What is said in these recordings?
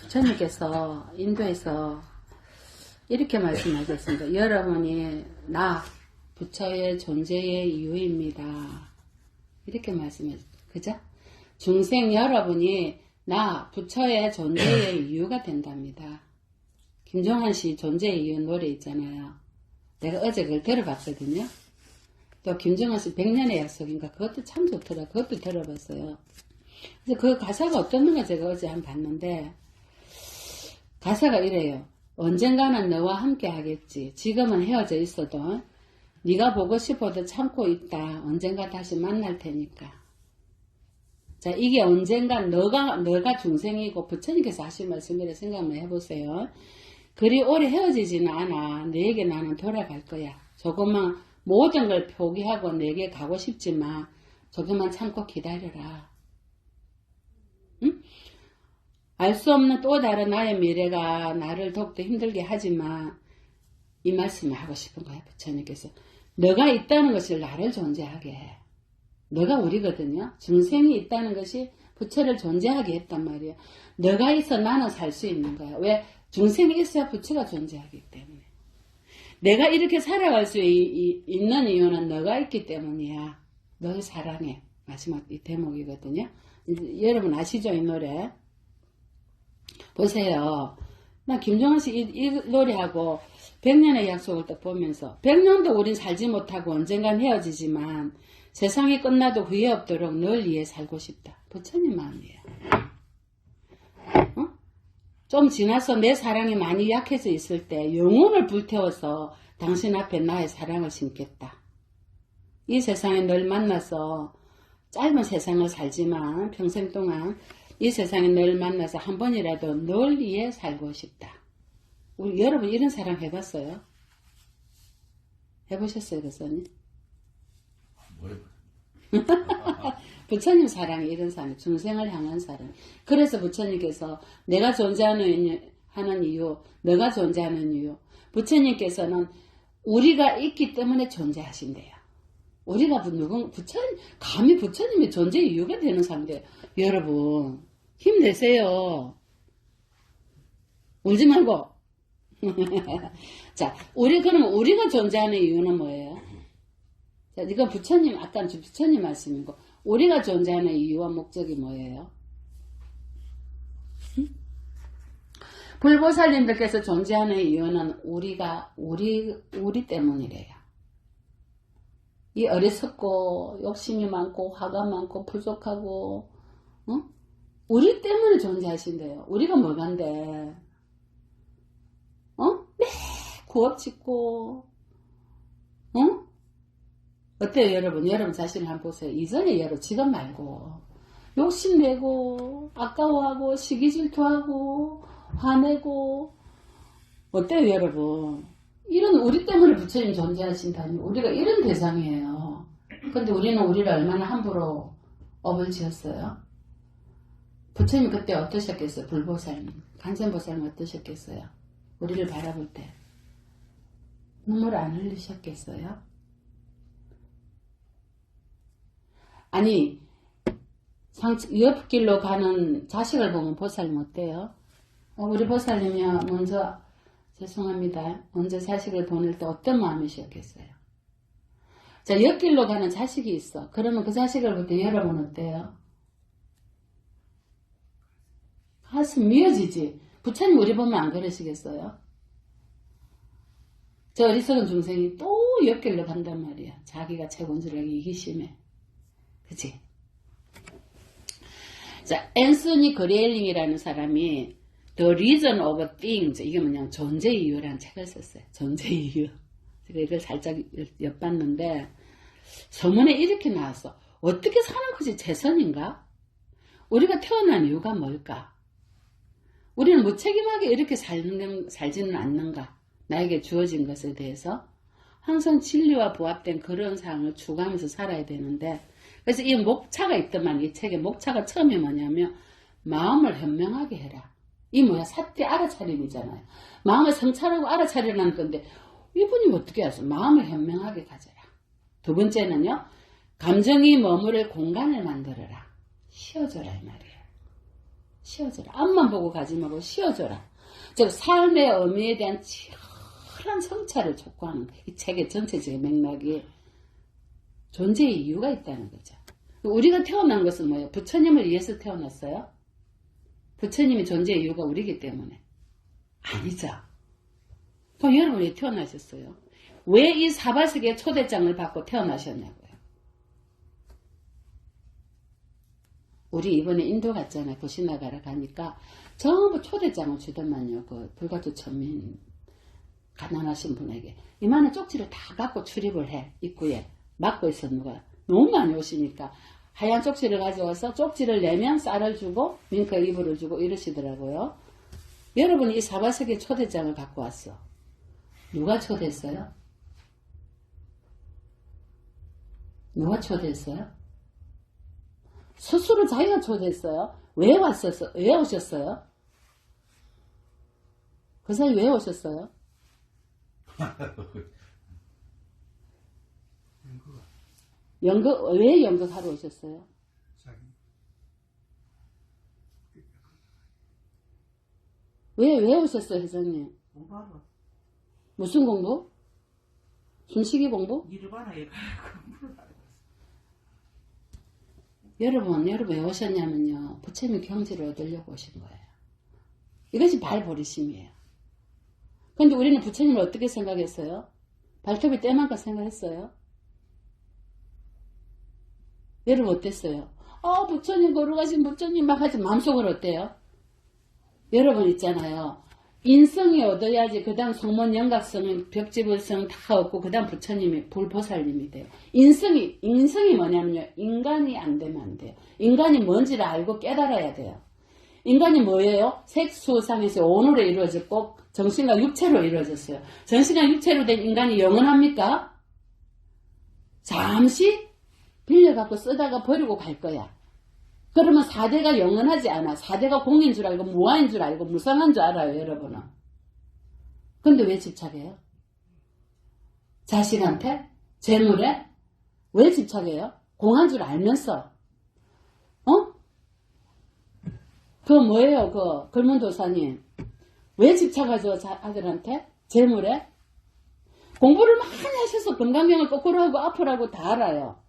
부처님께서 인도에서 이렇게 말씀하셨습니다. 여러분이 나 부처의 존재의 이유입니다. 이렇게 말씀하셨죠. 그죠? 중생 여러분이 나 부처의 존재의 이유가 된답니다. 김종환 씨 존재의 이유 노래 있잖아요. 내가 어제 그걸 들어봤거든요. 또 김종환 씨 100년의 약속인가 그것도 참 좋더라. 그것도 들어봤어요. 그래서 그 가사가 어떤가 제가 어제 한번 봤는데 가사가 이래요. 언젠가는 너와 함께 하겠지. 지금은 헤어져 있어도 네가 보고 싶어도 참고 있다. 언젠가 다시 만날 테니까. 자, 이게 언젠가 너가 중생이고 부처님께서 하신 말씀이라 생각만 해보세요. 그리 오래 헤어지지는 않아. 너에게 나는 돌아갈 거야. 조금만 모든 걸 포기하고 내게 가고 싶지만 조금만 참고 기다려라. 응? 알 수 없는 또 다른 나의 미래가 나를 더욱더 힘들게 하지만 이 말씀을 하고 싶은 거야. 부처님께서. 너가 있다는 것을 나를 존재하게 해. 너가 우리거든요. 중생이 있다는 것이 부처를 존재하게 했단 말이에요. 너가 있어 나는 살 수 있는 거야. 왜? 중생이 있어야 부처가 존재하기 때문에. 내가 이렇게 살아갈 수 있는 이유는 너가 있기 때문이야. 너를 사랑해. 마지막 이 대목이거든요. 여러분 아시죠? 이 노래. 보세요. 나 김종환 씨 이 노래하고 100년의 약속을 딱 보면서 100년도 우린 살지 못하고 언젠간 헤어지지만 세상이 끝나도 후회 없도록 널 위해 살고 싶다. 부처님 마음이에요. 어? 좀 지나서 내 사랑이 많이 약해져 있을 때 영혼을 불태워서 당신 앞에 나의 사랑을 심겠다. 이 세상에 널 만나서 짧은 세상을 살지만 평생 동안 이 세상에 널 만나서 한 번이라도 널 위해 살고 싶다. 우리 여러분 이런 사랑 해봤어요? 해보셨어요, 교수님? 부처님 사랑이 이런 사랑, 중생을 향한 사랑. 그래서 부처님께서 내가 존재하는 이유, 너가 존재하는 이유. 부처님께서는 우리가 있기 때문에 존재하신대요. 우리가 부처님, 감히 부처님의 존재 이유가 되는 사람인데, 여러분, 힘내세요. 울지 말고. 자, 그럼 우리가 존재하는 이유는 뭐예요? 자, 이건 부처님, 아까 부처님 말씀이고, 우리가 존재하는 이유와 목적이 뭐예요? 불보살님들께서 존재하는 이유는 우리 때문이래요. 이 어리석고, 욕심이 많고, 화가 많고, 부족하고, 우리 때문에 존재하신대요. 우리가 뭐간데? 매 구업 짓고, 어때요, 여러분? 여러분 자신을 한번 보세요. 이전에 여러분, 지금 말고. 욕심내고, 아까워하고, 시기질투하고, 화내고. 어때요, 여러분? 이런 우리 때문에 부처님 존재하신다니. 우리가 이런 대상이에요. 근데 우리는 우리를 얼마나 함부로 업을 지었어요? 부처님 그때 어떠셨겠어요? 불보살님. 간센보살님 어떠셨겠어요? 우리를 바라볼 때. 눈물 안 흘리셨겠어요? 아니, 옆길로 가는 자식을 보면 보살님 어때요? 우리 보살님이요, 먼저, 죄송합니다. 먼저 자식을 보낼 때 어떤 마음이셨겠어요? 자, 옆길로 가는 자식이 있어. 그러면 그 자식을 볼 때 여러분 어때요? 가슴 미어지지. 부처님 우리 보면 안 그러시겠어요? 저 어리석은 중생이 또 옆길로 간단 말이야. 자기가 최고인 줄 알기 이기심에. 그치? 자, 앤서니 그레일링이라는 사람이 The Reason of Things, 이게 뭐냐, 존재 이유라는 책을 썼어요. 존재 이유. 제가 이걸 살짝 엿봤는데, 서문에 이렇게 나왔어. 어떻게 사는 것이 최선인가? 우리가 태어난 이유가 뭘까? 우리는 무책임하게 이렇게 살지는 않는가? 나에게 주어진 것에 대해서. 항상 진리와 부합된 그런 상황을 추구하면서 살아야 되는데, 그래서 이 목차가 있더만, 이 책의 목차가 처음에 뭐냐면, 마음을 현명하게 해라. 이 뭐야? 사태 알아차림이잖아요. 마음을 성찰하고 알아차리라는 건데, 이분이 어떻게 하세요? 마음을 현명하게 가져라. 두 번째는요, 감정이 머무를 공간을 만들어라. 쉬어줘라, 이 말이에요. 쉬어줘라. 앞만 보고 가지 말고 쉬어줘라. 즉 삶의 의미에 대한 치열한 성찰을 촉구하는 이 책의 전체적인 맥락이 존재의 이유가 있다는 거죠. 우리가 태어난 것은 뭐예요? 부처님을 위해서 태어났어요? 부처님이 존재의 이유가 우리이기 때문에. 아니죠. 그럼 여러분이 태어나셨어요? 왜 이 사바세계의 초대장을 받고 태어나셨냐고요? 우리 이번에 인도 갔잖아요. 구시나가라 가니까 전부 초대장을 주더만요. 그 불가두 천민 가난하신 분에게 이만한 쪽지를 다 갖고 출입을 해. 입구에 막고 있어. 누가 너무 많이 오시니까 하얀 쪽지를 가져와서 쪽지를 내면 쌀을 주고 밍크 이불을 주고 이러시더라고요. 여러분이 이 사바세계 초대장을 갖고 왔어. 누가 초대했어요? 누가 초대했어요? 스스로 자기가 초대했어요. 왜 왔었어? 왜 오셨어요? 그 사이 왜 오셨어요? 왜 연극하러 오셨어요? 왜 오셨어요, 회장님? 공부하러. 무슨 공부? 숨쉬기 공부? 일을 봐라, 얘가. 공부를 하러 여러분 왜 오셨냐면요. 부처님 경지를 얻으려고 오신 거예요. 이것이 발보리심이에요. 근데 우리는 부처님을 어떻게 생각했어요? 발톱이 때만큼 생각했어요? 여러분 어땠어요? 부처님 걸어가신 부처님 막 하지 마음속으로 어때요? 여러분 있잖아요. 인성이 얻어야지 그 다음 성문 영각성, 벽지불성 다 얻고 그 다음 부처님이 불보살님이 돼요. 인성이 뭐냐면요. 인간이 안 되면 안 돼요. 인간이 뭔지를 알고 깨달아야 돼요. 인간이 뭐예요? 색수상에서 온으로 이루어졌고 정신과 육체로 이루어졌어요. 정신과 육체로 된 인간이 영원합니까? 잠시 빌려갖고 쓰다가 버리고 갈 거야. 그러면 4대가 영원하지 않아. 4대가 공인 줄 알고 무아인 줄 알고 무상한 줄 알아요, 여러분은. 근데 왜 집착해요? 자식한테? 재물에? 왜 집착해요? 공한 줄 알면서. 그거 뭐예요, 글문도사님? 왜 집착하죠, 아들한테? 재물에? 공부를 많이 하셔서 건강병을 거꾸로 하고 아프라고 다 알아요.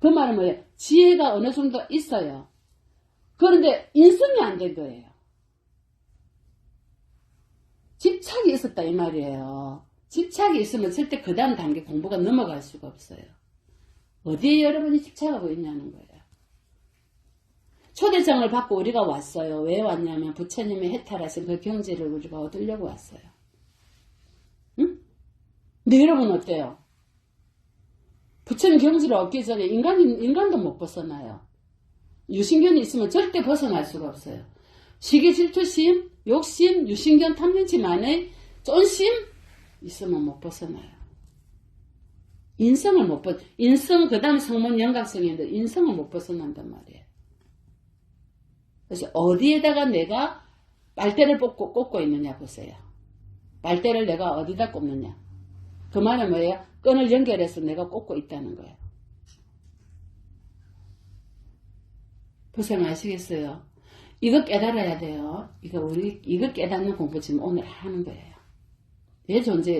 그 말은 뭐예요? 지혜가 어느 정도 있어요. 그런데 인성이 안 된 거예요. 집착이 있었다 이 말이에요. 집착이 있으면 절대 그 다음 단계 공부가 넘어갈 수가 없어요. 어디에 여러분이 집착하고 있냐는 거예요. 초대장을 받고 우리가 왔어요. 왜 왔냐면 부처님이 해탈하신 그 경지를 우리가 얻으려고 왔어요. 응? 근데 여러분 어때요? 부처님 경지를 얻기 전에 인간도 못 벗어나요. 유신견이 있으면 절대 벗어날 수가 없어요. 시기, 질투심, 욕심, 유신견, 탐진치만의 쫀심 있으면 못 벗어나요. 인성을 인성 그 다음 성문 영각성인데 인성을 못 벗어난단 말이에요. 그래서 어디에다가 내가 빨대를 꽂고 있느냐 보세요. 빨대를 내가 어디다 꽂느냐. 그 말은 뭐예요? 끈을 연결해서 내가 꽂고 있다는 거예요. 무슨 아시겠어요? 이거 깨달아야 돼요. 이거 깨닫는 공부 지금 오늘 하는 거예요.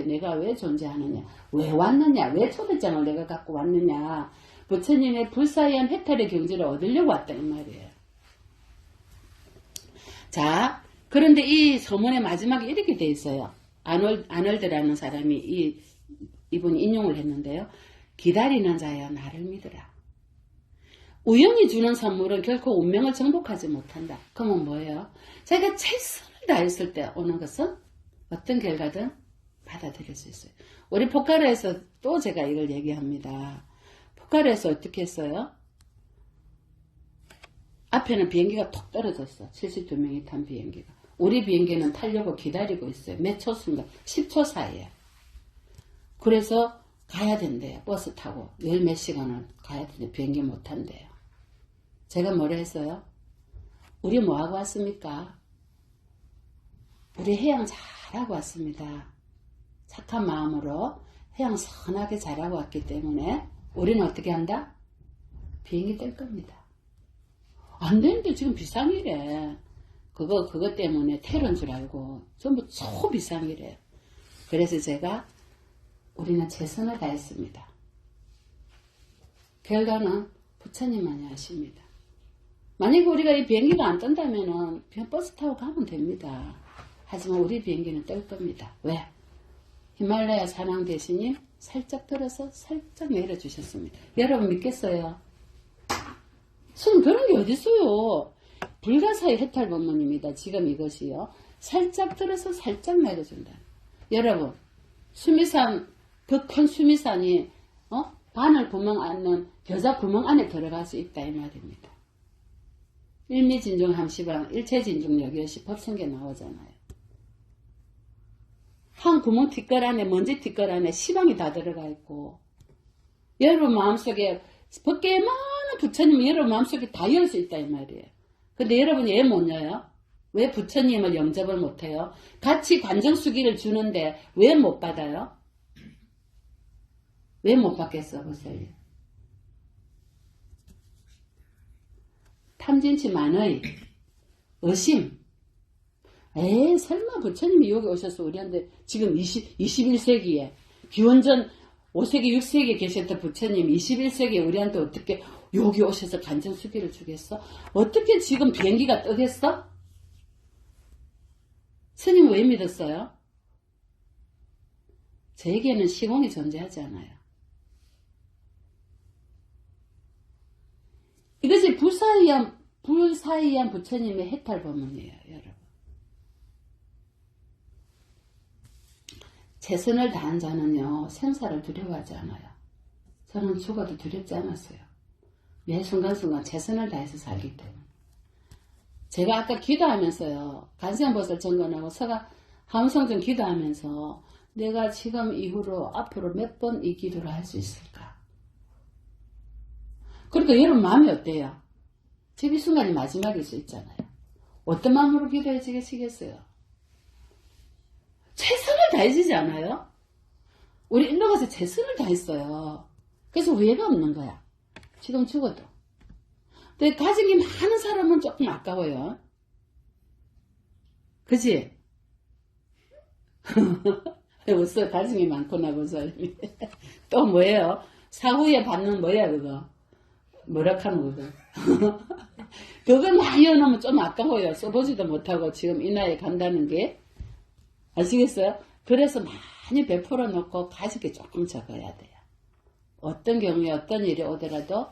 내가 왜 존재하느냐? 왜 왔느냐? 왜 초대장을 내가 갖고 왔느냐? 부처님의 불사의한 해탈의 경지를 얻으려고 왔다 이 말이에요. 자, 그런데 이 서문의 마지막에 이렇게 돼 있어요. 아놀드라는 사람이 이분이 인용을 했는데요. 기다리는 자여 나를 믿으라. 우연히 주는 선물은 결코 운명을 정복하지 못한다. 그러면 뭐예요? 자기가 최선을 다했을 때 오는 것은 어떤 결과든 받아들일 수 있어요. 우리 포카라에서 또 제가 이걸 얘기합니다. 포카라에서 어떻게 했어요? 앞에는 비행기가 톡 떨어졌어. 72명이 탄 비행기가. 우리 비행기는 타려고 기다리고 있어요. 몇 초 순간. 10초 사이에. 그래서 가야 된대요. 버스 타고. 열 몇 시간을 가야 되는데 비행기 못 탄대요. 제가 뭐라 했어요? 우리 뭐하고 왔습니까? 우리 해양 잘하고 왔습니다. 착한 마음으로 해양 선하게 잘하고 왔기 때문에 우리는 어떻게 한다? 비행기 뜰 겁니다. 안 되는데 지금 비상이래. 그거 때문에 테러인 줄 알고 전부 초비상이래. 그래서 제가 우리는 최선을 다했습니다. 결과는 부처님만이 아십니다. 만약에 우리가 이 비행기가 안 뜬다면은 그냥 버스 타고 가면 됩니다. 하지만 우리 비행기는 뜰 겁니다. 왜? 히말라야 산왕 대신이 살짝 들어서 살짝 내려주셨습니다. 여러분 믿겠어요? 손 그런 게 어딨어요? 불가사의 해탈법문입니다. 지금 이것이요. 살짝 들어서 살짝 내려준다. 여러분, 수미산, 그 큰 수미산이, 바늘 구멍 안는 겨자 구멍 안에 들어갈 수 있다, 이 말입니다. 일미진중 함시방, 일체진중 여기여시 법성계 나오잖아요. 한 구멍 뒷걸 안에, 먼지 뒷걸 안에 시방이 다 들어가 있고, 여러분 마음속에, 밖에 많은 부처님이 여러분 마음속에 다 열 수 있다, 이 말이에요. 근데 여러분이 왜 못 여요? 왜 부처님을 영접을 못해요? 같이 관정수기를 주는데 왜 못 받아요? 왜 못 받겠어, 보세요. 탐진치 만의 의심. 설마 부처님이 여기 오셔서 우리한테 지금 21세기에 기원전 5세기, 6세기에 계셨던 부처님 21세기에 우리한테 어떻게 여기 오셔서 간정수기를 주겠어? 어떻게 지금 비행기가 뜨겠어? 스님 왜 믿었어요? 저에게는 시공이 존재하지 않아요. 이것이 불사의한 부처님의 해탈법문이에요, 여러분. 최선을 다한 자는요, 생사를 두려워하지 않아요. 저는 죽어도 두렵지 않았어요. 매 순간순간 최선을 다해서 살기 때문에. 제가 아까 기도하면서요, 간세음보살 정건하고 서가 함성정 기도하면서 내가 지금 이후로 앞으로 몇 번 이 기도를 할 수 있을까? 그러니까 여러분 마음이 어때요? 지금 이 순간이 마지막일 수 있잖아요. 어떤 마음으로 기도해 지겠어요? 최선을 다해지지 않아요? 우리 일로 가서 최선을 다했어요. 그래서 후회가 없는 거야. 지금 죽어도. 근데 가진 게 많은 사람은 조금 아까워요. 그치? 웃어. 가진 게 많구나, 그 사람이. 또 뭐예요? 사후에 받는 뭐야, 그거? 뭐라 하는 그거? 그걸 많이 해놓으면 좀 아까워요. 써보지도 못하고 지금 이 나이에 간다는 게. 아시겠어요? 그래서 많이 베풀어 놓고 가진 게 조금 적어야 돼요. 어떤 경우에 어떤 일이 오더라도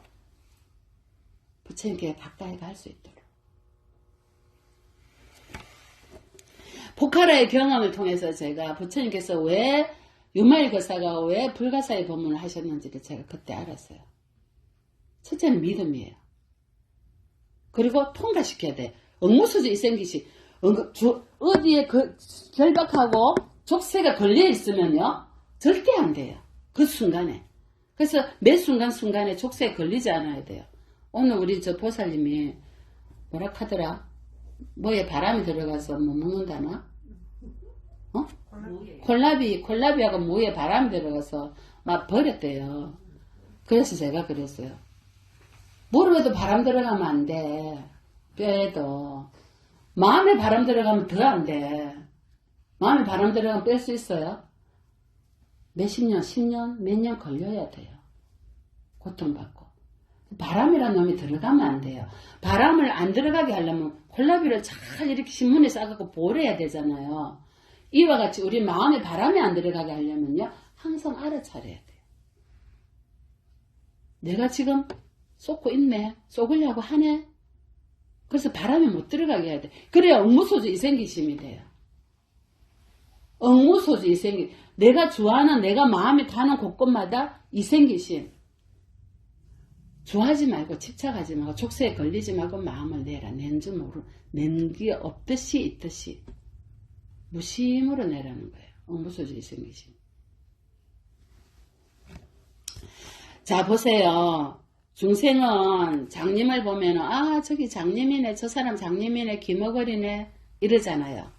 부처님께 가까이 갈 수 있도록. 포카라의 경험을 통해서 제가 부처님께서 왜 유마일거사가 왜 불가사의 법문을 하셨는지를 제가 그때 알았어요. 첫째는 믿음이에요. 그리고 통과시켜야 돼. 응무수주 이생기시 어디에 결박하고 족쇄가 걸려 있으면요 절대 안 돼요. 그 순간에. 그래서 매 순간순간에 족쇄에 걸리지 않아야 돼요. 오늘 우리 저 보살님이 뭐라 하더라? 뭐에 바람이 들어가서 뭐 먹는다나? 콜라비하고 뭐에 바람이 들어가서 막 버렸대요. 그래서 제가 그랬어요. 무릎에도 바람 들어가면 안 돼. 뼈에도. 마음에 바람 들어가면 더 안 돼. 마음에 바람 들어가면 뺄 수 있어요? 몇십 년, 10년, 몇 년 걸려야 돼요. 고통받고. 바람이라는 놈이 들어가면 안 돼요. 바람을 안 들어가게 하려면 콜라비를 잘 이렇게 신문에 싸갖고 보래야 되잖아요. 이와 같이 우리 마음에 바람이 안 들어가게 하려면요. 항상 알아차려야 돼요. 내가 지금 쏟고 있네. 쏟으려고 하네. 그래서 바람이 못 들어가게 해야 돼. 그래야 응무소주 이생기심이 돼요. 응무소주 이생기. 내가 좋아하는 내가 마음에 가는 곳곳마다 이생기심. 좋아하지 말고 집착하지 말고 족쇄에 걸리지 말고 마음을 내라. 낸 줄 모르. 낸 게 없듯이 있듯이. 무심으로 내라는 거예요. 응무소주 이생기심. 자 보세요. 중생은 장님을 보면 아 저기 장님이네 저 사람 장님이네 귀머거리네 이러잖아요.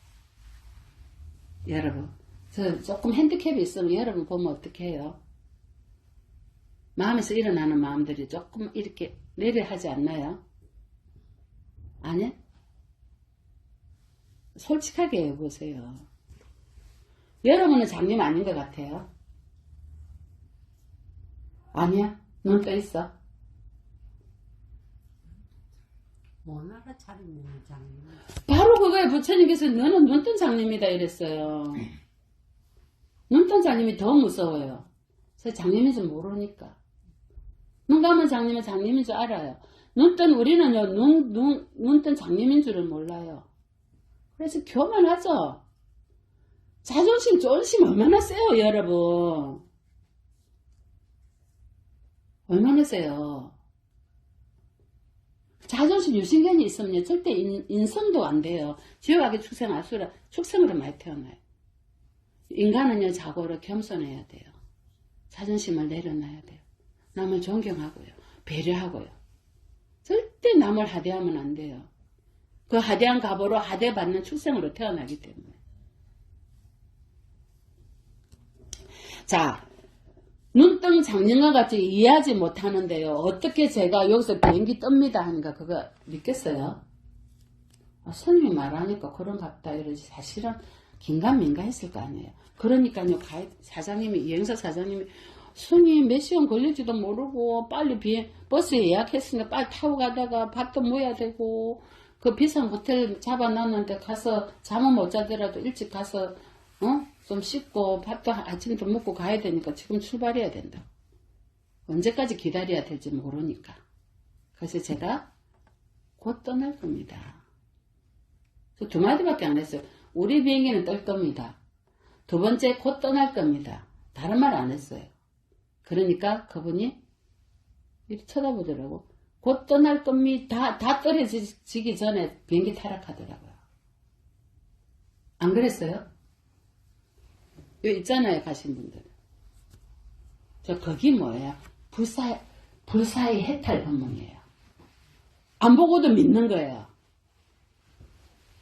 여러분 저 조금 핸디캡이 있으면 여러분 보면 어떻게 해요? 마음에서 일어나는 마음들이 조금 이렇게 내려하지 않나요? 아니? 솔직하게 해보세요. 여러분은 장님 아닌 것 같아요? 아니야? 눈 떠 있어? 원하라 차리면 장님. 바로 그거에 부처님께서 너는 눈뜬 장님이다 이랬어요. 눈뜬 장님이 더 무서워요. 그래서 장님인 줄 모르니까. 눈 감은 장님은 장님인 줄 알아요. 눈뜬 우리는요, 눈뜬 장님인 줄을 몰라요. 그래서 교만하죠? 자존심, 존심 얼마나 세요, 여러분. 얼마나 세요. 자존심, 유신견이 있으면 절대 인성도 안 돼요. 지옥하게 축생, 아수라, 축생으로 많이 태어나요. 인간은요, 자고로 겸손해야 돼요. 자존심을 내려놔야 돼요. 남을 존경하고요. 배려하고요. 절대 남을 하대하면 안 돼요. 그 하대한 갑으로 하대받는 축생으로 태어나기 때문에. 자, 눈뜬 장님과 같이 이해하지 못하는데요. 어떻게 제가 여기서 비행기 뜹니다 하니까 그거 믿겠어요? 스님이 말하니까 그런갑다 이러지. 사실은 긴가민가 했을 거 아니에요. 그러니까요, 사장님이, 여행사 사장님이 스님 몇 시간 걸릴지도 모르고 빨리 버스 예약했으니까 빨리 타고 가다가 밥도 모여야 되고 그 비싼 호텔 잡아놨는데 가서 잠은 못 자더라도 일찍 가서 좀 씻고 밥도 아침도 먹고 가야 되니까 지금 출발해야 된다. 언제까지 기다려야 될지 모르니까. 그래서 제가 곧 떠날 겁니다. 두 마디밖에 안 했어요. 우리 비행기는 뜰 겁니다. 두 번째 곧 떠날 겁니다. 다른 말 안 했어요. 그러니까 그분이 이렇게 쳐다보더라고. 곧 떠날 겁니다. 다 떨어지기 전에 비행기 타락하더라고요. 안 그랬어요? 여기 있잖아요, 가신 분들. 거기 뭐예요? 불사의 해탈 법문이에요. 안 보고도 믿는 거예요.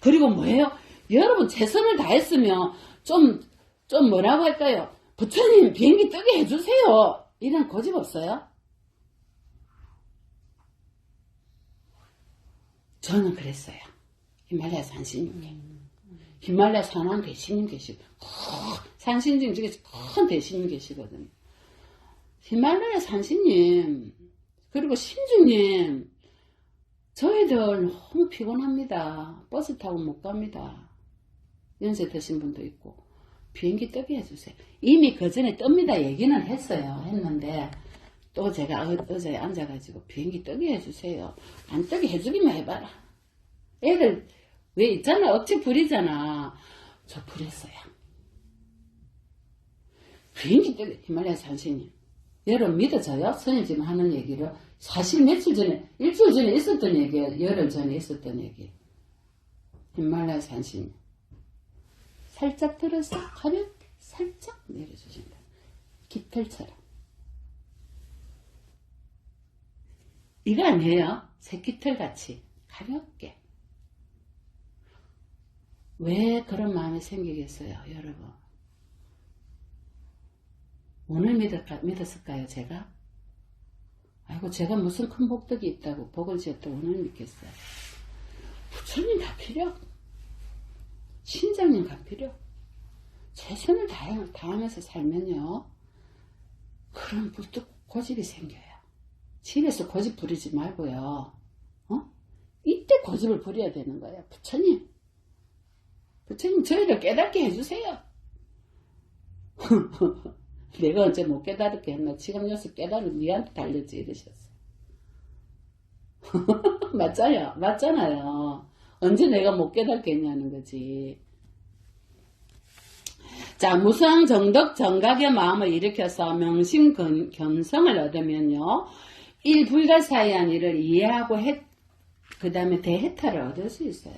그리고 뭐예요? 여러분, 최선을 다했으면 좀 뭐라고 할까요? 부처님, 비행기 뜨게 해주세요. 이런 고집 없어요? 저는 그랬어요. 히말라야 산신님께. 히말라야 산왕 대신님 계시고, 산신님 중에 큰 대신님 계시거든요. 히말라야 산신님, 그리고 신주님, 저희들 너무 피곤합니다. 버스 타고 못 갑니다. 연세 드신 분도 있고, 비행기 뜨게 해주세요. 이미 그 전에 뜹니다 얘기는 했는데, 또 제가 의자에 앉아가지고 비행기 뜨게 해주세요. 안 뜨게 해주기만 해봐라. 애들 왜 있잖아, 억지 부리잖아. 저 부렸어요. 비행기 뜨게. 히말라야 산신님, 여러분 믿어져요? 스님 지금 하는 얘기를. 사실 며칠 전에, 일주일 전에 있었던 얘기예요. 열흘 전에 있었던 얘기. 히말라야 산신님, 살짝 들어서 가볍게 살짝 내려주신다. 깃털처럼. 이거 아니에요? 새깃털같이 가볍게. 왜 그런 마음이 생기겠어요, 여러분? 오늘 믿었을까요, 제가? 아이고, 제가 무슨 큰 복덕이 있다고 복을 지었다고 오늘 믿겠어요. 부처님 다 필요. 신장님 다 필요. 최선을 다하면서 살면요, 그런 불뚝 고집이 생겨요. 집에서 고집 부리지 말고요. 이때 고집을 부려야 되는 거예요. 부처님 저희를 깨닫게 해주세요. 내가 언제 못 깨달을게 했나. 지금 여기서 깨달은 니한테 달렸지 이러셨어. 맞잖아요. 언제 내가 못 깨닫겠냐는 거지. 자, 무상 정덕 정각의 마음을 일으켜서 명심 견성을 얻으면요, 일불가사의한 일을 이해하고 그 다음에 대해탈을 얻을 수 있어요.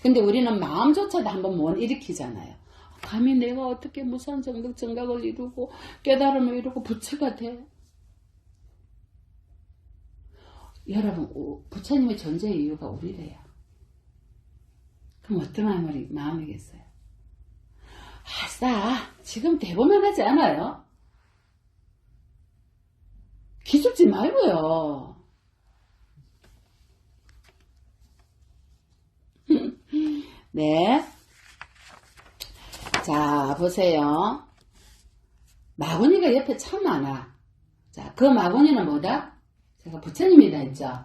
근데 우리는 마음조차도 한번 못 일으키잖아요. 감히 내가 어떻게 무상 정덕 정각을 이루고 깨달음을 이루고 부처가 돼? 여러분, 부처님의 존재의 이유가 우리래요. 그럼 어떤 마음이겠어요? 아싸, 지금 대보만 하지 않아요? 기죽지 말고요. 네. 자, 보세요. 마구니가 옆에 참 많아. 자, 그 마구니는 뭐다? 제가 부처님이다 했죠.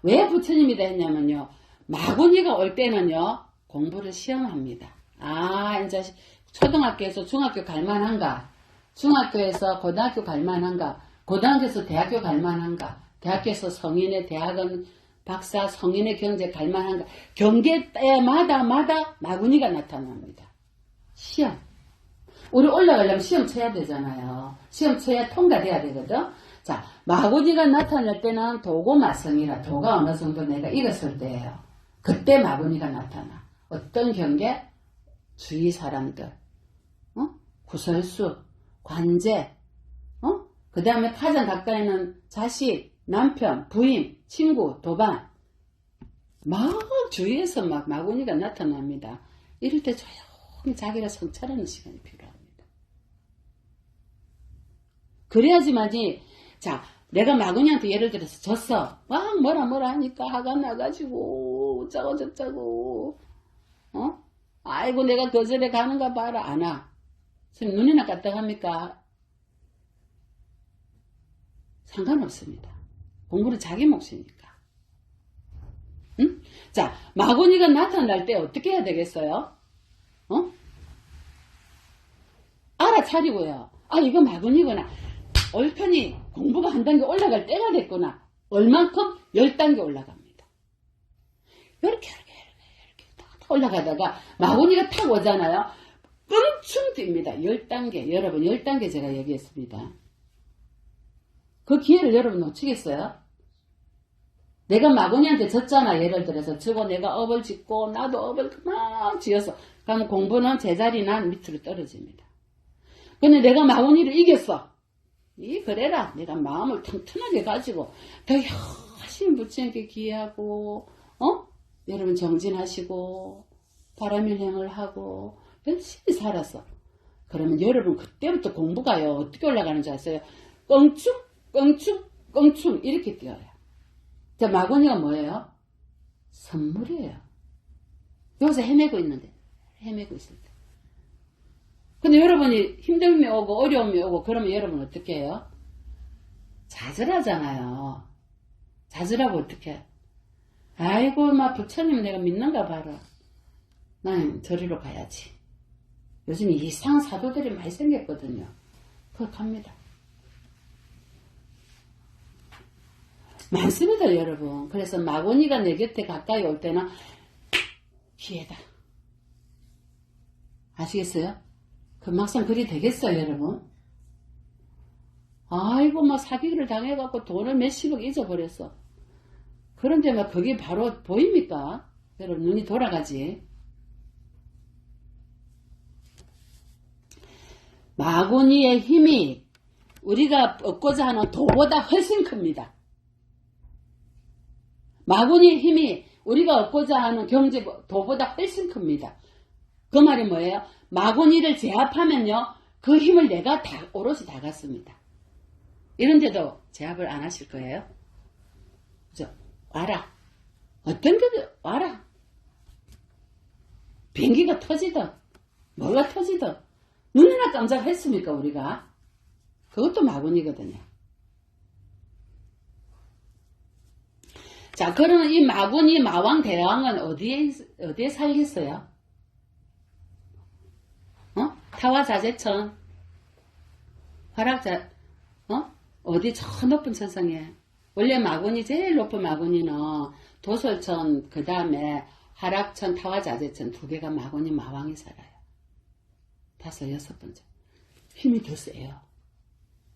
왜 부처님이다 했냐면요. 마구니가 올 때는요, 공부를 시험합니다. 아, 이제 초등학교에서 중학교 갈만한가? 중학교에서 고등학교 갈만한가? 고등학교에서 대학교 갈만한가? 대학교에서 성인의 대학은 박사, 성인의 경제 갈만한가? 경계 때마다 마구니가 나타납니다. 시험. 우리 올라가려면 시험 쳐야 되잖아요. 시험 쳐야 통과돼야 되거든. 자, 마구니가 나타날 때는 도고마성이라 도가 어느 정도 내가 익었을 때예요. 그때 마구니가 나타나. 어떤 경계? 주위 사람들, 구설수, 관제, 그 다음에 가장 가까이는 자식, 남편, 부인, 친구, 도반. 막 주위에서 막 마구니가 나타납니다. 이럴 때 조용히 자기를 성찰하는 시간이 필요합니다. 그래야지만이, 자, 내가 마구니한테 예를 들어서 졌어. 막 뭐라 하니까 화가 나가지고, 어쩌고 저쩌고, 아이고, 내가 거절에 가는가 봐라. 안 와. 선생님, 눈이나 까딱합니까? 상관없습니다. 공부는 자기 몫이니까. 응? 자, 마구니가 나타날 때 어떻게 해야 되겠어요? 알아차리고요. 아, 이거 마구니구나. 얼편히 공부가 한 단계 올라갈 때가 됐구나. 얼만큼? 10단계 올라갑니다. 이렇게 탁 올라가다가 마구니가 탁 오잖아요. 껑충 뜁니다. 10단계. 여러분 10단계 제가 얘기했습니다. 그 기회를 여러분 놓치겠어요? 내가 마구니한테 졌잖아. 예를 들어서 저거 내가 업을 짓고 나도 업을 막 지어서 그러면 공부는 제자리나 밑으로 떨어집니다. 근데 내가 마구니를 이겼어. 그래라. 내가 마음을 튼튼하게 가지고 더 열심히 부처님께 기회하고 여러분 정진하시고 바람일행을 하고 열심히 살았어. 그러면 여러분 그때부터 공부가요. 어떻게 올라가는지 아세요? 껑충 이렇게 뛰어요. 자, 마구니가 뭐예요? 선물이에요. 여기서 헤매고 있는데 헤매고 있을 때. 근데 여러분이 힘듦이 오고 어려움이 오고 그러면 여러분 어떻게 해요? 좌절하잖아요. 좌절하고 어떻게 해? 아이고 막 부처님 내가 믿는가 봐라. 난 저리로 가야지. 요즘 이상 사도들이 많이 생겼거든요. 그거 갑니다. 많습니다 여러분. 그래서 마구니가 내 곁에 가까이 올 때는 기회다. 아시겠어요? 그 막상 그리 되겠어요 여러분? 아이고 막 사기를 당해갖고 돈을 몇십억 잊어버렸어. 그런데 막 그게 바로 보입니까? 여러분 눈이 돌아가지. 마구니의 힘이 우리가 얻고자 하는 도보다 훨씬 큽니다. 마구니의 힘이 우리가 얻고자 하는 경제 도보다 훨씬 큽니다. 그 말이 뭐예요? 마구니를 제압하면요. 그 힘을 내가 오롯이 다 갖습니다. 이런데도 제압을 안 하실 거예요? 그죠? 와라. 어떤 데도 와라. 비행기가 터지든 뭐가 터지든 눈이나 깜짝했습니까 우리가? 그것도 마구니거든요. 자, 그러면 이 마구니 마왕 대왕은 어디에 살겠어요? 타화자재천 화락자 어디 저 높은 천상에 원래 마구니 제일 높은 마구니는 도솔천 그 다음에 화락천 타화자재천 두 개가 마구니 마왕이 살아요. 5, 6번째 힘이 더 세요.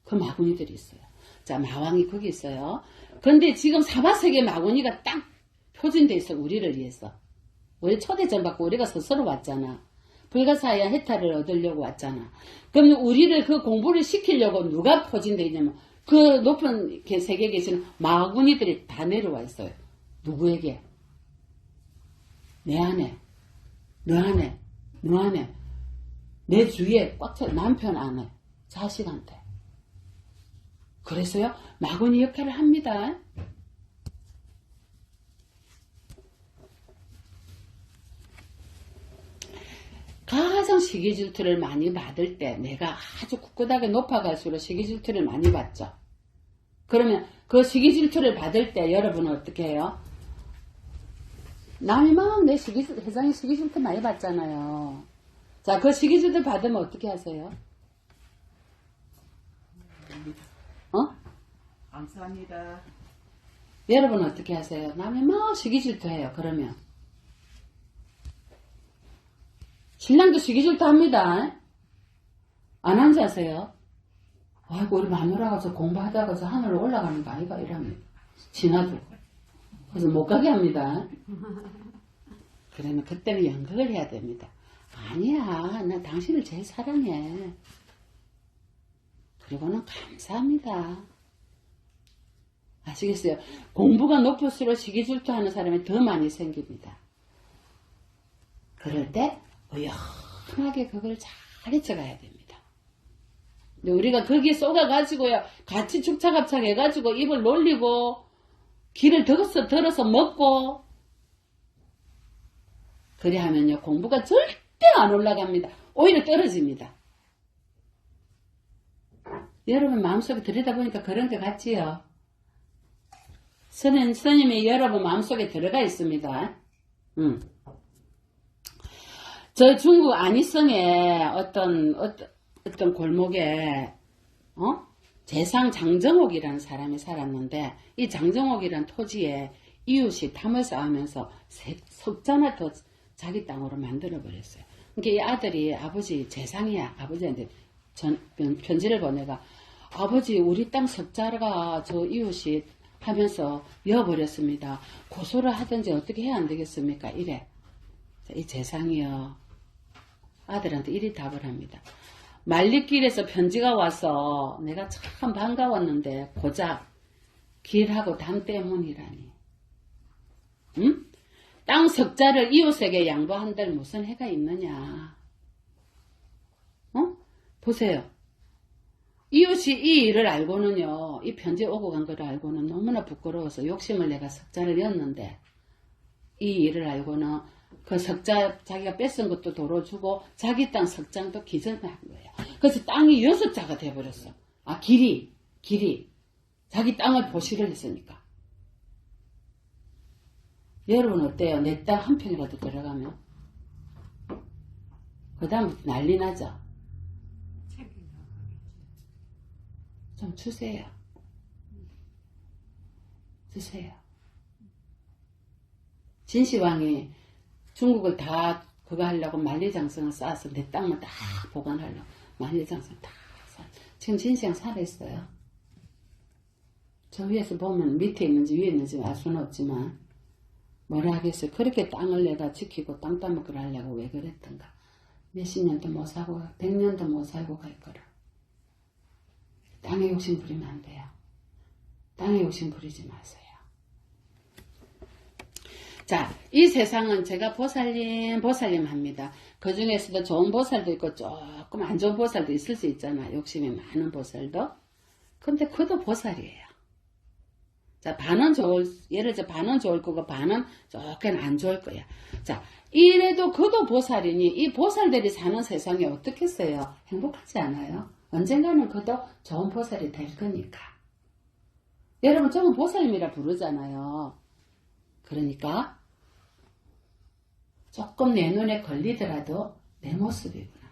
그 마구니들이 있어요. 자, 마왕이 거기 있어요. 근데 지금 사바세계 마구니가 딱 표준돼 있어. 우리를 위해서. 우리 초대전 받고 우리가 스스로 왔잖아. 불가사의한 해탈을 얻으려고 왔잖아. 그럼 우리를 그 공부를 시키려고 누가 포진되어 있냐면 그 높은 세계에 계시는 마구니들이 다 내려와 있어요. 누구에게? 내 안에, 너 안에, 너 안에, 내 주위에 꽉 차 남편 안에, 자식한테. 그래서요 마구니 역할을 합니다. 시기 질투를 많이 받을 때 내가 아주 꿋꿋하게 높아갈수록 시기 질투를 많이 받죠. 그러면 그 시기 질투를 받을 때 여러분은 어떻게 해요? 남이 막 내 회장이 시기 질투 많이 받잖아요. 자, 그 시기 질투 받으면 어떻게 하세요? 감사합니다. 여러분은 어떻게 하세요? 남이 막 시기 질투해요. 그러면 신랑도 시기 질투합니다. 안 앉으세요? 아이고 우리 마누라가 저 공부하다가 저 하늘로 올라가는 거 아이가 이러면 지나도 그래서 못 가게 합니다. 그러면 그때는 연극을 해야 됩니다. 아니야, 나 당신을 제일 사랑해. 그리고는 감사합니다. 아시겠어요? 공부가 높을수록 시기 질투하는 사람이 더 많이 생깁니다. 그럴 때 의연하게 그걸 잘 헤쳐가야 됩니다. 근데 우리가 거기에 쏟아가지고요, 같이 축차갑차 해가지고 입을 놀리고 기를 들어서 먹고 그래 하면요, 공부가 절대 안 올라갑니다. 오히려 떨어집니다. 여러분 마음속에 들여다보니까 그런 것 같지요? 스님이 여러분 마음속에 들어가 있습니다. 저 중국 안희성의 어떤 골목에, 재상 장정옥이라는 사람이 살았는데, 이 장정옥이라는 토지에 이웃이 탐을 쌓으면서 석자나 더 자기 땅으로 만들어버렸어요. 그러니까 이 아들이 아버지 재상이야. 아버지한테 편지를 보내가, 아버지 우리 땅 석자가 저 이웃이 하면서 이어버렸습니다. 고소를 하든지 어떻게 해야 안 되겠습니까? 이래. 이 재상이요. 아들한테 이리 답을 합니다. 만리길에서 편지가 와서 내가 참 반가웠는데 고작 길하고 담 때문이라니. 응? 땅 석자를 이웃에게 양보한들 무슨 해가 있느냐. 보세요. 이웃이 이 일을 알고는요, 이 편지 오고 간 걸 알고는 너무나 부끄러워서 욕심을 내가 석자를 였는데, 이 일을 알고는 그 석자 자기가 뺏은 것도 도로 주고 자기 땅 석장도 기증을 한 거예요. 그래서 땅이 6자가 돼버렸어. 아, 길이 자기 땅을 보시를 했으니까. 여러분 어때요? 내 땅 한 평이라도 들어가면 그 다음부터 난리 나죠. 좀 주세요. 진시황이 중국을 다 그거 하려고 만리장성을 쌓아서 내 땅만 다 보관하려고 만리장성 다 쌓아. 지금 진시황 살아있어요. 저 위에서 보면 밑에 있는지 위에 있는지 알 수는 없지만 뭐라 하겠어요. 그렇게 땅을 내가 지키고 땅 따먹기를 하려고 왜 그랬던가. 몇십 년도 못 살고 100년도 못 살고 갈 거라. 땅에 욕심 부리면 안 돼요. 땅에 욕심 부리지 마세요. 자, 이 세상은 제가 보살님 합니다. 그 중에서도 좋은 보살도 있고 조금 안 좋은 보살도 있을 수 있잖아. 욕심이 많은 보살도. 근데 그도 보살이에요. 자, 예를 들어 반은 좋을 거고 반은 조금 안 좋을 거야. 자, 이래도 그도 보살이니 이 보살들이 사는 세상이 어떻겠어요? 행복하지 않아요? 언젠가는 그도 좋은 보살이 될 거니까. 여러분 저는 보살님이라 부르잖아요. 그러니까 조금 내 눈에 걸리더라도 내 모습이구나.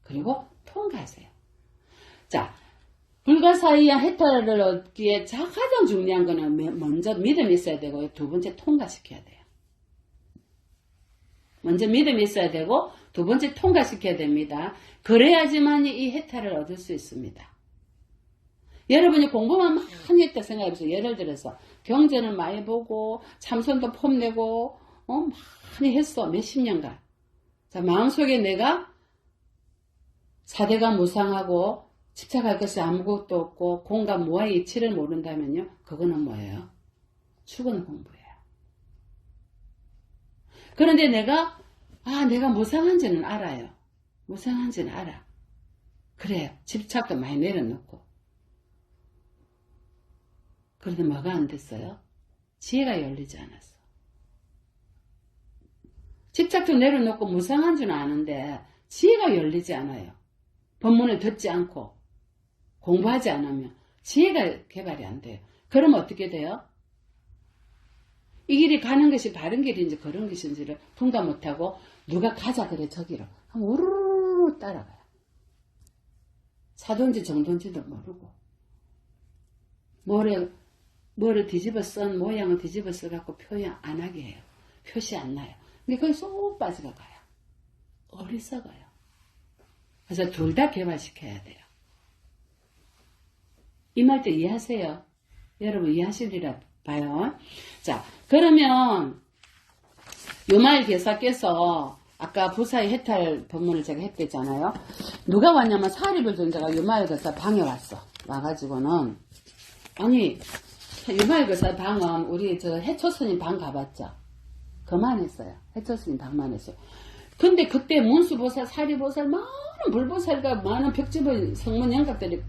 그리고 통과하세요. 자, 불가사의한 해탈을 얻기에 가장 중요한 거는 먼저 믿음이 있어야 되고 두 번째 통과시켜야 돼요. 먼저 믿음이 있어야 되고 두 번째 통과시켜야 됩니다. 그래야지만 이 해탈을 얻을 수 있습니다. 여러분이 공부만 많이 했다 생각해보세요. 예를 들어서 경전을 많이 보고 참선도 폼내고 많이 했어. 몇십 년간. 자, 마음속에 내가 사대가 무상하고 집착할 것이 아무것도 없고 공과 무아의 이치를 모른다면요. 그거는 뭐예요? 죽은 공부예요. 그런데 내가 무상한지는 알아요. 무상한지는 알아. 그래요. 집착도 많이 내려놓고. 그런데 뭐가 안 됐어요? 지혜가 열리지 않았어. 집착도 내려놓고 무상한 줄 아는데 지혜가 열리지 않아요. 법문을 듣지 않고 공부하지 않으면 지혜가 개발이 안 돼요. 그럼 어떻게 돼요? 이 길이 가는 것이 바른 길인지 그런 것인지를 분간 못하고 누가 가자 그래 저기로 하면 우르르 따라가요. 사도인지 정도인지도 모르고 뭐를 뒤집어 쓴 모양을 뒤집어 써갖고 표현 안 하게 해요. 표시 안 나요. 근데 거기 쏙 빠져가 가요. 어리석어요. 그래서 둘 다 개발시켜야 돼요. 이 말 때 이해하세요? 여러분 이해하시리라 봐요. 자, 그러면 요말 개사께서 아까 부사의 해탈 법문을 제가 했댔잖아요. 누가 왔냐면 사리불 존자가 요말 개사 방에 왔어. 와가지고는 아니 요말 개사 방은 우리 저 해초스님 방 가봤죠. 그만했어요. 해초스님 방만 했어요. 근데 그때 문수보살, 사리보살, 많은 불보살과 많은 벽집의 성문 영각들이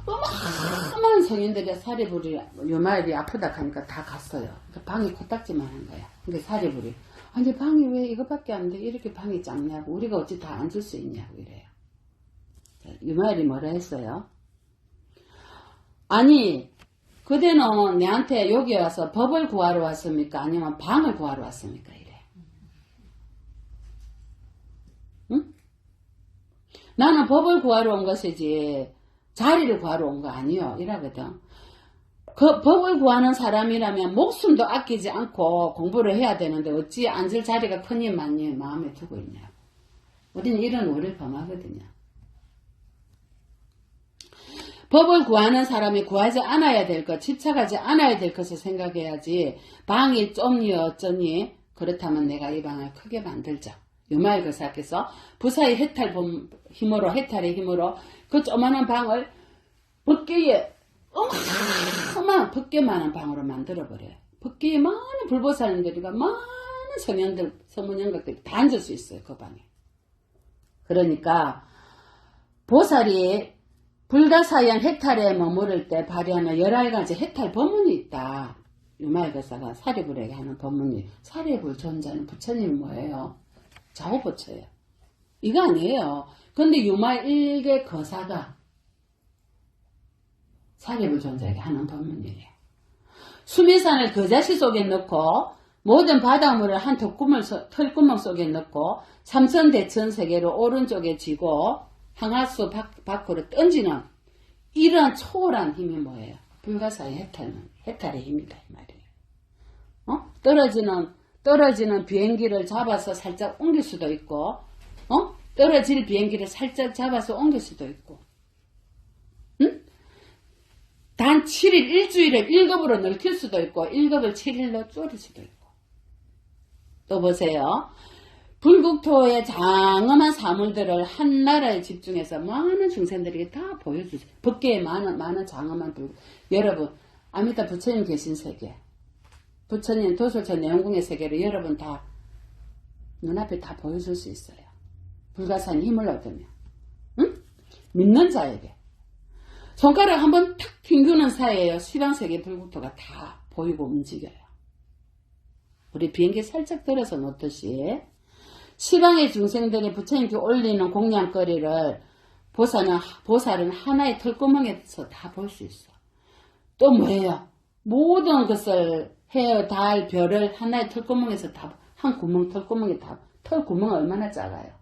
어마어마한 성인들이 사리불이 요말이 아프다 하니까 다 갔어요. 방이 코딱지만 한 거야. 근데 사리불이 아니 방이 왜 이거밖에 안 돼? 이렇게 방이 작냐고. 우리가 어찌 다 앉을 수 있냐고 이래요. 요말이 뭐라 했어요? 아니 그대는 내한테 여기 와서 법을 구하러 왔습니까? 아니면 방을 구하러 왔습니까? 이래. 응? 나는 법을 구하러 온 것이지 자리를 구하러 온 거 아니요. 이러거든. 그 법을 구하는 사람이라면 목숨도 아끼지 않고 공부를 해야 되는데 어찌 앉을 자리가 크니 많니 마음에 두고 있냐고. 우리는 이런 오를 범하거든요. 법을 구하는 사람이 구하지 않아야 될 것, 집착하지 않아야 될 것을 생각해야지 방이 좁니 어쩌니 그렇다면 내가 이 방을 크게 만들자. 요말 거사께서 부사의 해탈의 힘으로 그 조만한 방을 법계에 어마어마한 법계만한 방으로 만들어버려요. 법계에 많은 불보살님들과 많은 성현들, 서문영각들이 다 앉을 수 있어요. 그 방에. 그러니까 보살이 불가사양 해탈에 머무를 때 발휘하는 11가지 해탈 법문이 있다. 유말거사가 사리불에게 하는 법문이 사리불 존자는 부처님이 뭐예요? 좌우부처예요. 이거 아니에요. 근데 유말 일개 거사가 사리불 존자에게 하는 법문이래요. 수미산을 거자시 속에 넣고 모든 바닷물을 한 털구멍 속에 넣고 삼천대천 세계로 오른쪽에 쥐고 항하수 밖으로 던지는 이러한 초월한 힘이 뭐예요? 불가사의 해탈의 힘이다 이 말이에요. 떨어지는 비행기를 잡아서 살짝 옮길 수도 있고, 떨어질 비행기를 살짝 잡아서 옮길 수도 있고, 단 7일 일주일을 1급으로 넓힐 수도 있고 1급을 7일로 줄일 수도 있고. 또 보세요. 불국토의 장엄한 사물들을 한 나라에 집중해서 많은 중생들에게 다 보여주세요. 법계에 많은 장엄한 불국. 여러분 아미타 부처님 계신 세계, 부처님 도솔천 내용궁의 세계를 여러분 다 눈앞에 다 보여줄 수 있어요. 불가사의 힘을 얻으면. 응? 믿는 자에게. 손가락 한번 탁 튕기는 사이에요. 시방세계 불국토가 다 보이고 움직여요. 우리 비행기 살짝 들어서 놓듯이 시방의 중생들이 부처님께 올리는 공양거리를 보살은 하나의 털구멍에서 다 볼 수 있어. 또 뭐예요? 모든 것을 해, 달, 별을 하나의 털구멍에서 다, 한 구멍, 털구멍에 다, 털구멍은 얼마나 작아요?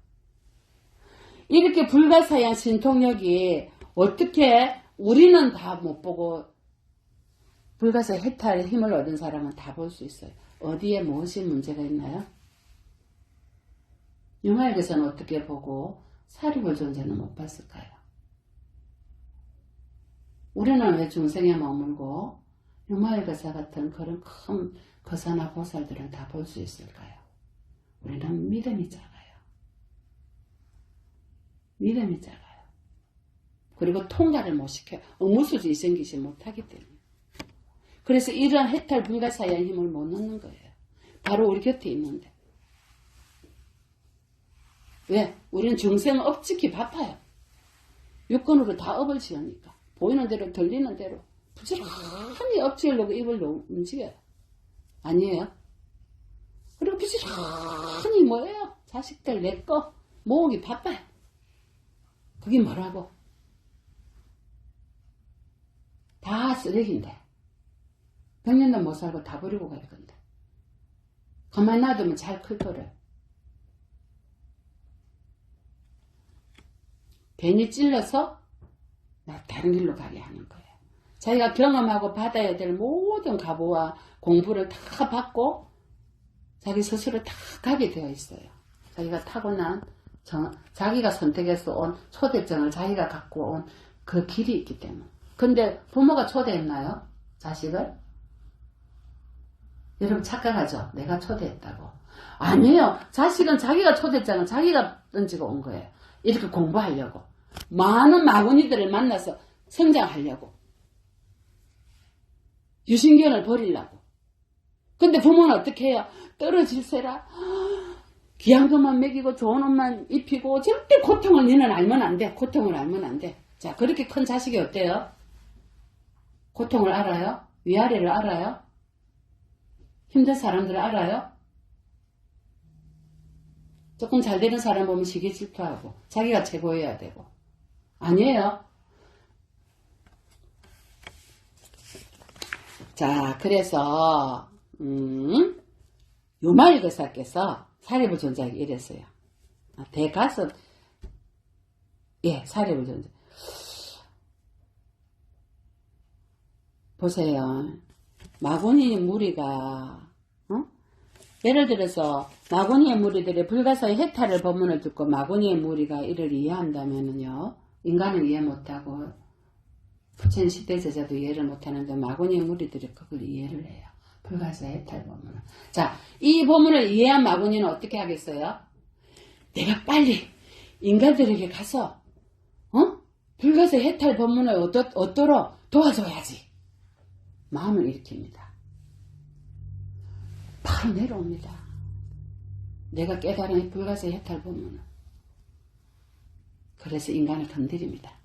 이렇게 불가사의한 신통력이 어떻게 우리는 다 못 보고 불가사의 해탈의 힘을 얻은 사람은 다 볼 수 있어요. 어디에 무엇이 문제가 있나요? 유말교사는 어떻게 보고 사리불 존재는 못 봤을까요? 우리는 왜 중생에 머물고 유말교사 같은 그런 큰 거사나 보살들은 다 볼 수 있을까요? 우리는 믿음이 작아요. 믿음이 작아요. 그리고 통달을 못 시켜요. 무수지 생기지 못하기 때문에. 그래서 이러한 해탈 불가사의한 힘을 못 넣는 거예요. 바로 우리 곁에 있는데. 왜? 우리는 중생은 업찍기 바빠요. 육건으로 다 업을 지으니까. 보이는 대로 들리는 대로 부지런히 업지으려고 입을 움직여요. 아니에요? 그리고 부지런히 뭐예요? 자식들 내 거 모으기 바빠요. 그게 뭐라고? 다 쓰레기인데. 100년도 못 살고 다 버리고 갈 건데. 가만히 놔두면 잘 클 거를. 괜히 찔러서 나 다른 길로 가게 하는 거예요. 자기가 경험하고 받아야 될 모든 각오와 공부를 다 받고 자기 스스로 다 가게 되어 있어요. 자기가 타고난 자기가 선택해서 온 초대장을 자기가 갖고 온 그 길이 있기 때문에. 근데 부모가 초대했나요? 자식을? 여러분 착각하죠? 내가 초대했다고. 아니에요. 자식은 자기가 초대장을 자기가 던지고 온 거예요. 이렇게 공부하려고. 많은 마구니들을 만나서 성장하려고. 유신견을 버리려고. 근데 부모는 어떻게 해요? 떨어질세라. 귀한 것만 먹이고 좋은 옷만 입히고 절대 고통을 너는 알면 안 돼. 고통을 알면 안 돼. 자, 그렇게 큰 자식이 어때요? 고통을 알아요? 위아래를 알아요? 힘든 사람들을 알아요? 조금 잘 되는 사람 보면 시기 질투하고 자기가 최고여야 되고. 아니에요. 자, 그래서 요말거사께서 사례부 존자에게 이랬어요. 대가서 사례부 존자. 보세요. 마구니 무리가 예를 들어서 마구니의 무리들이 불가사의 해탈을 법문을 듣고 마구니의 무리가 이를 이해한다면은요, 인간은 이해 못하고 부처님 시대 제자도 이해를 못하는데 마구니의 무리들이 그걸 이해를 해요. 불가사의 해탈 법문을. 자, 이 법문을 이해한 마구니는 어떻게 하겠어요? 내가 빨리 인간들에게 가서 불가사의 해탈 법문을 얻도록 도와줘야지. 마음을 일으킵니다. 바로 내려옵니다. 내가 깨달은 이 불가사의 해탈 법문을. 그래서 인간을 건드립니다.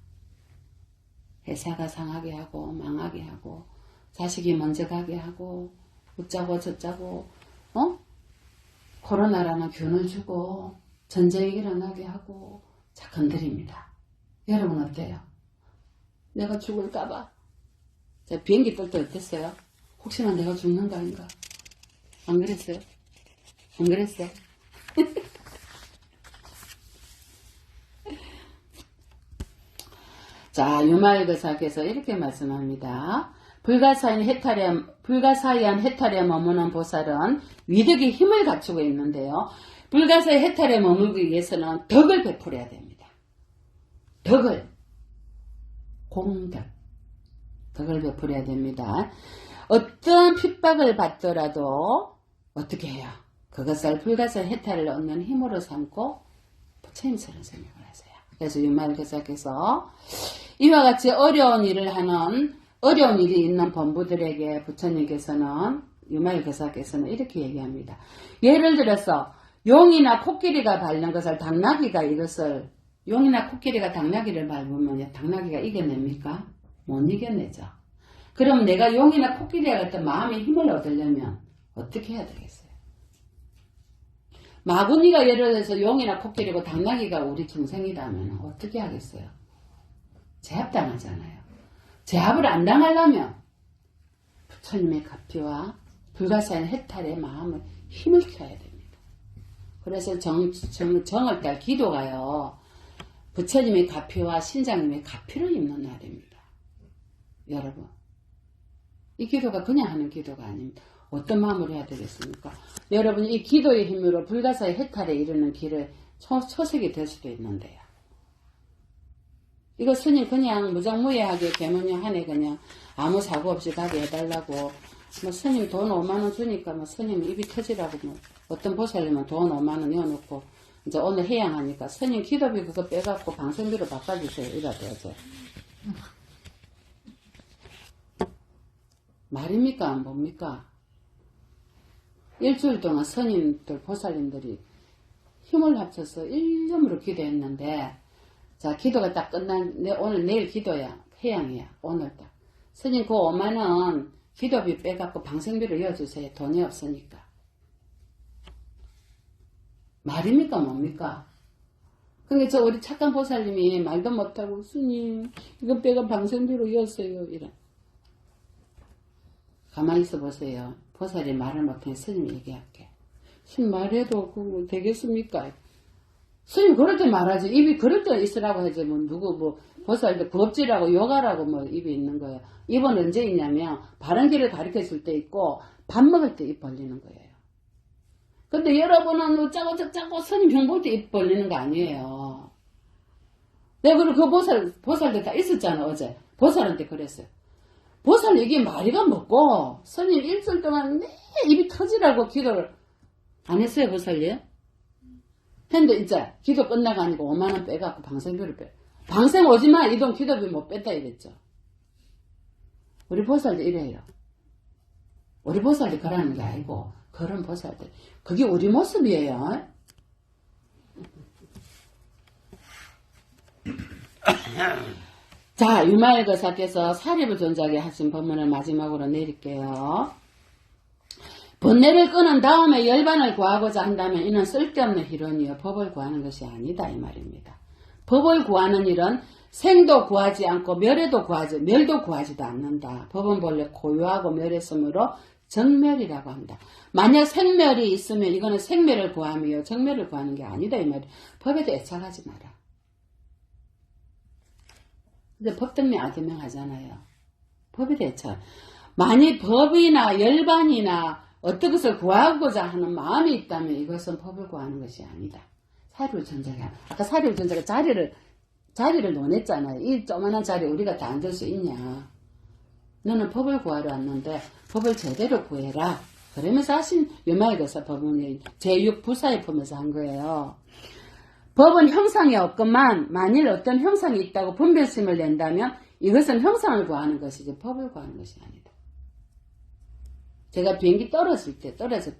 회사가 상하게 하고 망하게 하고 자식이 먼저 가게 하고 웃자고 저짜고 코로나라는 균을 주고 전쟁이 일어나게 하고 자 건드립니다. 여러분 어때요? 내가 죽을까봐. 자, 비행기 뜰 때 어땠어요? 혹시나 내가 죽는 거 아닌가? 안 그랬어요? 안 그랬어요? 자, 유말거사께서 이렇게 말씀합니다. 불가사의한 해탈에 머무는 보살은 위덕의 힘을 갖추고 있는데요. 불가사의 해탈에 머물기 위해서는 덕을 베풀어야 됩니다. 덕을. 공덕. 덕을 베풀어야 됩니다. 어떤 핍박을 받더라도 어떻게 해요? 그것을 불가사의 해탈을 얻는 힘으로 삼고 부처님처럼 생각을 하세요. 그래서 유말거사께서 이와 같이 어려운 일이 있는 범부들에게 부처님께서는 유말거사께서는 이렇게 얘기합니다. 예를 들어서 용이나 코끼리가 밟는 것을 당나귀가 이것을 용이나 코끼리가 당나귀를 밟으면 당나귀가 이겨냅니까? 못 이겨내죠. 그럼 내가 용이나 코끼리와 같은 마음의 힘을 얻으려면 어떻게 해야 되겠어요? 마구니가 예를 들어서 용이나 코끼리고 당나귀가 우리 중생이라면 어떻게 하겠어요? 제압당하잖아요. 제압을 안 당하려면 부처님의 가피와 불가사의 해탈의 마음을 힘을 켜야 됩니다. 그래서 정을 딸 기도가요. 부처님의 가피와 신장님의 가피를 입는 날입니다. 여러분, 이 기도가 그냥 하는 기도가 아닙니다. 어떤 마음으로 해야 되겠습니까? 여러분이 이 기도의 힘으로 불가사의 해탈에 이르는 길을 초색이 될 수도 있는데요. 이거 스님 그냥 무장무예하게 개문령 한해 그냥 아무 사고 없이 가게 해달라고 뭐 스님 돈 5만원 주니까 뭐 스님 입이 터지라고 뭐 어떤 보살님은 돈 5만원 넣어놓고 이제 오늘 해양하니까 스님 기도비 그거 빼갖고 방송비로 바꿔주세요 이러대요. 말입니까? 뭡니까? 일주일 동안 스님들, 보살님들이 힘을 합쳐서 1년으로 기도했는데, 자, 기도가 딱 오늘 내일 기도야. 해양이야. 오늘 딱. 스님, 그 5만원 기도비 빼갖고 방생비를 이어주세요. 돈이 없으니까. 말입니까 뭡니까? 그러니까 저 우리 착한 보살님이 말도 못하고 스님 이거 빼가 방생비로 이었어요 이런. 가만히 있어 보세요. 보살이 말을 못해 스님이 얘기할게. 스님 말해도 그거 되겠습니까? 스님 그럴 때 말하지. 입이 그럴 때 있으라고 하지. 뭐 누구 뭐 보살도 부업지라고 욕하라고 뭐 입이 있는 거예요. 입은 언제 있냐면 바른 길을 가르쳐 줄 때 있고 밥 먹을 때 입 벌리는 거예요. 근데 여러분은 어쩌고 저쩌고 스님 병 볼 때 입 벌리는 거 아니에요. 내가 그리고 그 보살들 다 있었잖아 어제. 보살한테 그랬어요. 보살 이게 말이가 먹고 스님 일주일 동안 내 입이 터지라고 기도를 안 했어요 보살님? 했는데 이제 기도 끝나가 아니고 5만원 빼갖고 방생비를 빼. 방생 오지마 이 돈 기도비 못 뺐다 이랬죠. 우리 보살도 이래요. 우리 보살도 그러는 게 아니고 그런 보살들. 그게 우리 모습이에요. 자, 유마일거사께서 사립을 존재하게 하신 법문을 마지막으로 내릴게요. 번뇌를 끊은 다음에 열반을 구하고자 한다면 이는 쓸데없는 희론이요 법을 구하는 것이 아니다 이 말입니다. 법을 구하는 일은 생도 구하지 않고 멸도 구하지도 않는다. 법은 본래 고유하고 멸했으므로 정멸이라고 한다. 만약 생멸이 있으면 이거는 생멸을 구함이요 정멸을 구하는 게 아니다 이 말이에요. 법에도 애착하지 마라. 근데 법 때문에 아대명 하잖아요. 법에도 애착. 만약 법이나 열반이나 어떤 것을 구하고자 하는 마음이 있다면 이것은 법을 구하는 것이 아니다. 사리울 전자가 아까 사리울 전자가 자리를 논했잖아요. 이 조그만한 자리에 우리가 다 앉을 수 있냐. 너는 법을 구하러 왔는데 법을 제대로 구해라. 그러면서 하신 유마일거사 법문이 제6부사에 보면서 한 거예요. 법은 형상이 없건만 만일 어떤 형상이 있다고 분별심을 낸다면 이것은 형상을 구하는 것이지 법을 구하는 것이 아니다. 제가 비행기 떨어질 때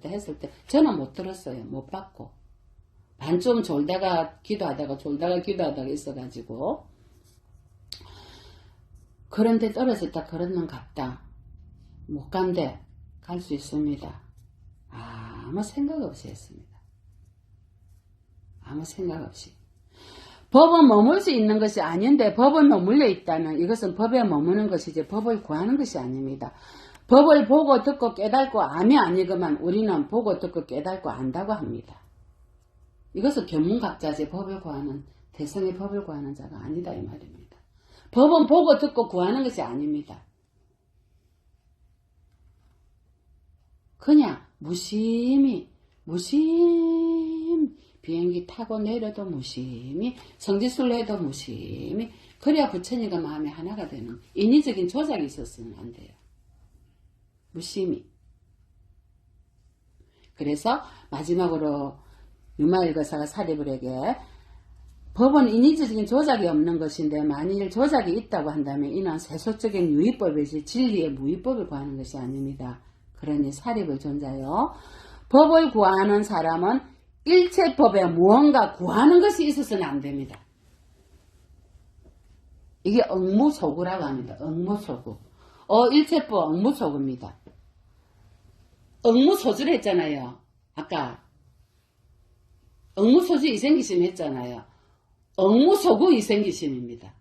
했을 때 저는 못 들었어요. 못 받고. 반쯤 졸다가 기도하다가 있어가지고 그런데 떨어졌다 그러는 갑다. 못 간대. 갈 수 있습니다. 아무 생각 없이 했습니다. 아무 생각 없이. 법은 머물 수 있는 것이 아닌데 법은 머물러 있다면 이것은 법에 머무는 것이지 법을 구하는 것이 아닙니다. 법을 보고 듣고 깨닫고 암이 아니거만 우리는 보고 듣고 깨닫고 안다고 합니다. 이것은 견문각자지 법을 구하는 대성의 법을 구하는 자가 아니다 이 말입니다. 법은 보고 듣고 구하는 것이 아닙니다. 그냥 무심히 비행기 타고 내려도 무심히 성지순례 해도 무심히 그래야 부처님과 마음이 하나가 되는 인위적인 조작이 있었으면 안 돼요. 무심히. 그래서 마지막으로 유마일거사가 사리불에게 법은 인위적인 조작이 없는 것인데 만일 조작이 있다고 한다면 이는 세속적인 유의법이지 진리의 무의법을 구하는 것이 아닙니다. 그러니 사리불 존자요. 법을 구하는 사람은 일체법에 무언가 구하는 것이 있어서는 안 됩니다. 이게 억무소구라고 합니다. 억무소구. 일체법 억무소구입니다. 억무소주를 했잖아요. 아까 억무소주 이생기심 했잖아요. 억무소구 이생기심입니다.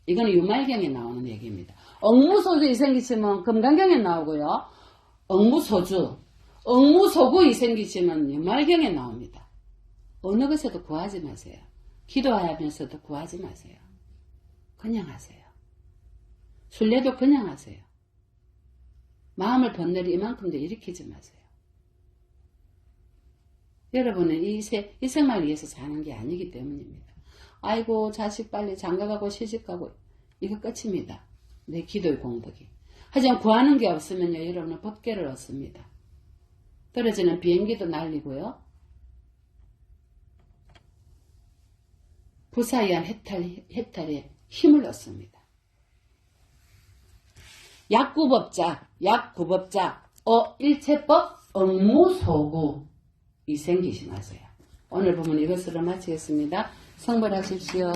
이거는 유말경에 나오는 얘기입니다. 억무소주 이생기심은 금강경에 나오고요. 억무소구 이생기심은 유말경에 나옵니다. 어느 것에도 구하지 마세요. 기도하면서도 구하지 마세요. 그냥 하세요. 순례도 그냥 하세요. 마음을 번뇌를 이만큼도 일으키지 마세요. 여러분은 이 생활을 위해서 사는 게 아니기 때문입니다. 아이고 자식 빨리 장가가고 시집가고 이거 끝입니다. 내 기도의 공덕이. 하지만 구하는 게 없으면요 여러분은 법계를 얻습니다. 떨어지는 비행기도 날리고요. 부사위한 해탈에 힘을 얻습니다. 약구법자, 일체법, 억무소구 이생기심하세요. 오늘 보면 이것으로 마치겠습니다. 성불하십시오.